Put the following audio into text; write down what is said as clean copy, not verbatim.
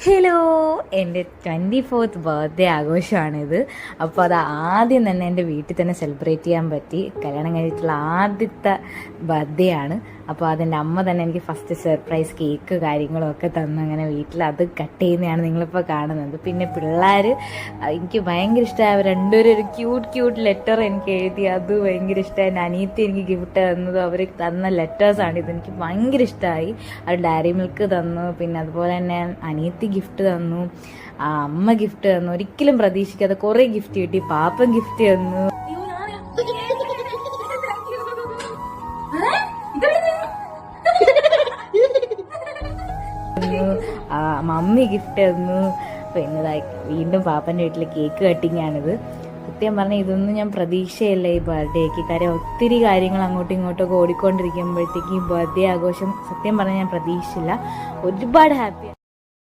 Hello, എൻ്റെ 24th birthday ആഘോഷമാണിത്. അപ്പോൾ അത് ആദ്യം തന്നെ എൻ്റെ വീട്ടിൽ തന്നെ സെലിബ്രേറ്റ് ചെയ്യാൻ പറ്റി. കല്യാണം കഴിഞ്ഞിട്ടുള്ള ആദ്യത്തെ ബർത്ത്ഡേ ആണ്. അപ്പോൾ അതിൻ്റെ അമ്മ തന്നെ എനിക്ക് ഫസ്റ്റ് സർപ്രൈസ് കേക്ക് കാര്യങ്ങളും ഒക്കെ തന്നു. അങ്ങനെ വീട്ടിൽ അത് കട്ട് ചെയ്യുന്നതാണ് നിങ്ങളിപ്പോൾ കാണുന്നത്. പിന്നെ പിള്ളേർ, എനിക്ക് ഭയങ്കര ഇഷ്ടമായി. അവർ രണ്ടുപേരും ഒരു ക്യൂട്ട് ലെറ്റർ എനിക്ക് എഴുതി, അത് ഭയങ്കര ഇഷ്ടമായി. എൻ്റെ അനിയത്തി എനിക്ക് ഗിഫ്റ്റ് തന്നതും അവർ തന്ന ലെറ്റേഴ്സാണ്. ഇതെനിക്ക് ഭയങ്കര ഇഷ്ടമായി. അവർ ഡയറി മിൽക്ക് തന്നു. പിന്നെ അതുപോലെ തന്നെ അനിയത്തി ഗിഫ്റ്റ് തന്നു, അമ്മ ഗിഫ്റ്റ് തന്നു. ഒരിക്കലും പ്രതീക്ഷിക്കാതെ കുറേ ഗിഫ്റ്റ് കിട്ടി. പാപ്പൻ ഗിഫ്റ്റ് തന്നു, മമ്മി ഗിഫ്റ്റ് തന്നു. പിന്നെ വീണ്ടും പാപ്പൻ്റെ വീട്ടിൽ കേക്ക് കട്ടിങ് ആണിത്. സത്യം പറഞ്ഞാൽ ഇതൊന്നും ഞാൻ പ്രതീക്ഷയില്ല ഈ ബർത്ത്ഡേക്ക്. കാര്യം ഒത്തിരി കാര്യങ്ങൾ അങ്ങോട്ടും ഇങ്ങോട്ടൊക്കെ ഓടിക്കൊണ്ടിരിക്കുമ്പോഴത്തേക്ക് ഈ ബർത്ത്ഡേ ആഘോഷം സത്യം പറഞ്ഞാൽ ഞാൻ പ്രതീക്ഷിച്ചില്ല. ഒരുപാട് ഹാപ്പി.